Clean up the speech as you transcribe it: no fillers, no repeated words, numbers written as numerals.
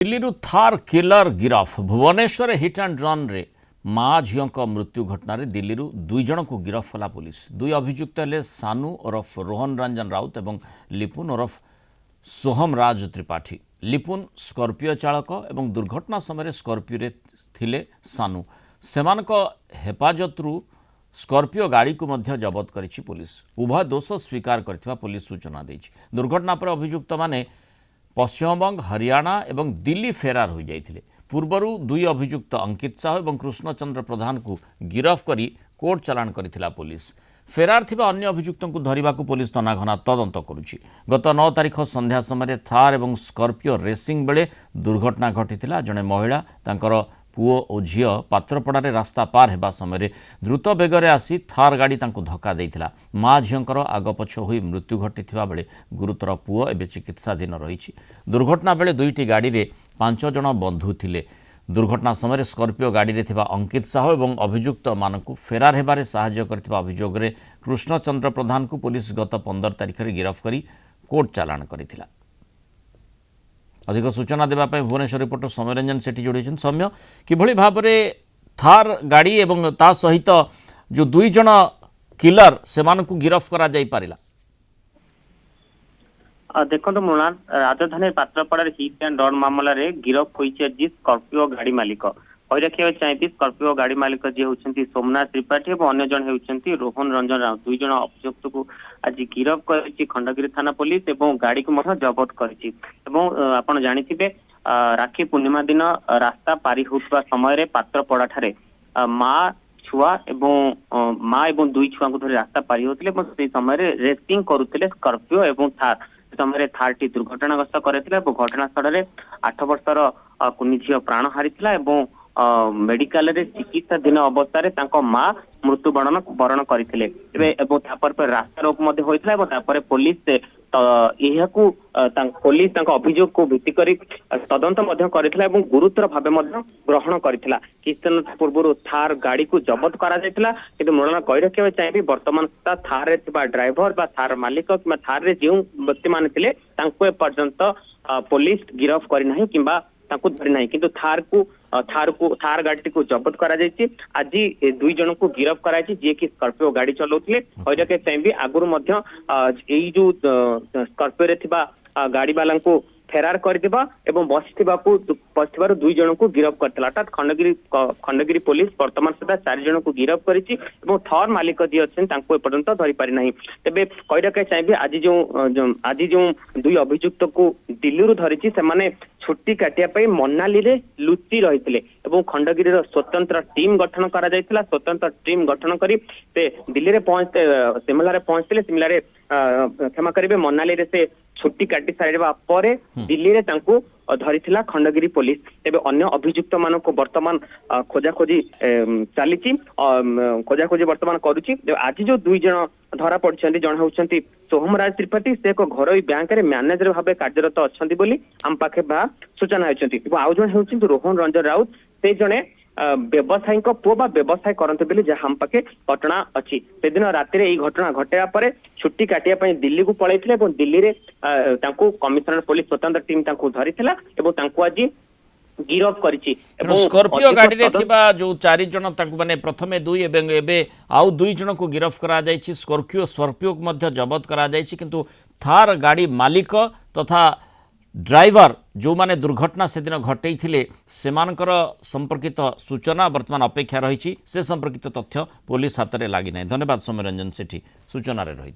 दिल्ली थार किलर गिरफ Bhubaneswar hit and run रे माँ झील मृत्यु घटन दिल्ली दुई जन को गिरफ कला पुलिस। दुई अभियुक्त हेले सानू ओरफ रोहन रंजन राउत और लिपुन ओरफ सोहम राज त्रिपाठी। लिपुन स्कॉर्पियो चालक और दुर्घटना समय स्कॉर्पियो थिले सानू सेमानक हेफाजतरू स्कॉर्पियो गाड़ी को मध्य जबत करिछि पुलिस। उभय दोष स्वीकार करथिबा पुलिस सूचना देछि। दुर्घटना पर अभियुक्त माने पश्चिमबंग हरियाणा और दिल्ली फेरार हो जाइथिले। पूर्वरु दुई अभियुक्त अंकित साहू और कृष्णचंद्र प्रधान को गिरफ करी कोर्ट चालाण करिथिला पुलिस। फेरार थिबा अन्य अभियुक्त को धरिबा को पुलिस तनाघना तदंत करुछि। गत 9 तारिख संध्या समय थार और स्कॉर्पियो रेसिंग बेले दुर्घटना घटिथिला। जणे महिला तांकर पुओ और झील पात्रपड़ारे रास्ता पार हेबा समय द्रुत बेगरे आसी थार गाड़ी तांको धक्का देइथिला। माँ झीलंकर आगपछ होई मृत्यु घटिथिबा बेले गुरुतर पुओ एबे चिकित्साधीन रहिछि। दुर्घटना बेले दुईटी गाड़ी रे 5 जण बंधु थिले। दुर्घटना समय स्कॉर्पियो गाड़ी रे थिबा अंकित साहू और अभियुक्त मानकु फेरार हेबारे सहाय्य करथिबा अभियोग रे कृष्णचंद्र प्रधान को पुलिस गत 15 तारिख रे गिरफ करी कोर्ट चालाण करिथिला। अधिक सूचना देवाई भुवनेश्वर रिपोर्टर सौम्य रंजन सेठी जोड़ी। सौम्य किभली भाव में थार गाड़ी एवं ता सहित जो दुई जन किलर से गिरफ करा जाई पारिला। देखो मृणाल राजधानी पात्रपड़ा हिट एंड रन मामला रे गिरफ होइछि आज स्कॉर्पियो गाड़ी मालिक। कही रखा चाहिए स्कॉर्पियो गाड़ी मालिक जी होउछंती सोमनाथ त्रिपाठी और अन्य जन होउछंती रोहन रंजन राउत। दुई जन अभियुक्त को आज गिरफ करिछि खंडगिरी थाना पुलिस और गाड़ी को मध्य जबत करिछि। आपण जानिथिबे राखी पूर्णिमा दिन रास्ता पारी होउतबा समय पात्रपड़ा ठारे माँ छुआ एवं माँ एवं दुई छुआ को धरी रास्ता पारी होउतले से समय रेसिंग करुतले स्कॉर्पियो एवं थार। समय थार टी दुर्घटनाग्रस्त करथिला। घटनास्थल में 8 वर्षर कुनी झील प्राण हारिथिला और मेडिकल रे चिकित्साधीन अवस्था रे माँ मृत्यु वरण करथिले। रास्ता रोक पुलिस पुलिस अभियोग को भित्ति करी तदंत करथिला और गुरुतर भाव ग्रहण करथिला। किछ दिन पूर्व थार गाड़ी को जबत करा जायतिला। किंतु मृणाल कही रखा चाहिए वर्तमान सुधा थार रे थिबा ड्राइवर बा थार मालिक कि थार रे जो व्यक्ति मान थिले तांको ए पर्यंत पुलिस गिरफ करी नाही किंबा तांको धरि नाही। किंतु थार गाड़ी को जबत करा जायछि। आज दुई जन को गिरफ कराई जे कि स्कॉर्पियो गाड़ी चलाउथिले। कही रखा चाहिए आगुर मध्य एई जो स्कॉर्पियो रे थिबा गाड़ी वाला को फेरार करदिबा एवं बसथिबार दुई जन को गिरफ करथिला। अर्थात खंडगिरी पुलिस वर्तमान सुधा 4 जन को गिरफ करिछि एवं थार मालिक जी अछन तांको एपर्यंत धरि पारि नाही। तेबे कही रखा चाहिए आज जो दुई अभियुक्त को दिल्ली रु धरिछि से माने छुट्टी काटिया पई मनाली रे लुचि रहिथिले एवं खंडगिरी रो स्वतंत्र टीम गठन करा जायतिला। स्वतंत्र टीम गठन करी से दिल्ली रे पहुंचते सिमला रे पहुंचले। सिमला रे क्षमा करिवे मनाली रे से छुट्टी काटी सारिबा परे दिल्ली रे तांको धरिथिला खंडगिरी पुलिस। तेबे अन्य अभियुक्त मानको वर्तमान खोजाखोजी चलीछि खोजाखोजी वर्तमान करूछि। आज जो दुई जन धरा पड़छन्ती जण होउछन्ती सोहम राज त्रिपाठी से एक घरोई बैंक रे मैनेजर भाबे कार्यरत अछन्ती बोली आम पाखे बा सूचना होइछन्ती। आउ जण होउछन्ती रोहन रंजन राउत से जणे व्यवसायी पुओ बा व्यवसाय करते बोली जहाँ हम पाखे घटना अच्छी। से दिन राति रे घटना घटाया पर छुट्टी काटिया दिल्ली को पलैथिले और दिल्ली रे कमिशनर पुलिस स्वतंत्र टीम धरिथिला और तांको आज गिरफ करिछि। स्कॉर्पियो गाड़ी रे थिबा जो 4 जन तांको माने प्रथमे दुई एवं एबे आउ 2 जन को गिरफ करा जायछि। स्कॉर्पियो को मध्य जबत करा जायछि। किंतु थार गाड़ी मालिक तथा ड्राइवर जो माने दुर्घटना से दिन घटई थिले सेमानकर संपर्कित सूचना वर्तमान अपेक्षा रही से संपर्कित तथ्य पुलिस हाथ में लगी ना। धन्यवाद सौम्य रंजन सेठी सूचना रे रही।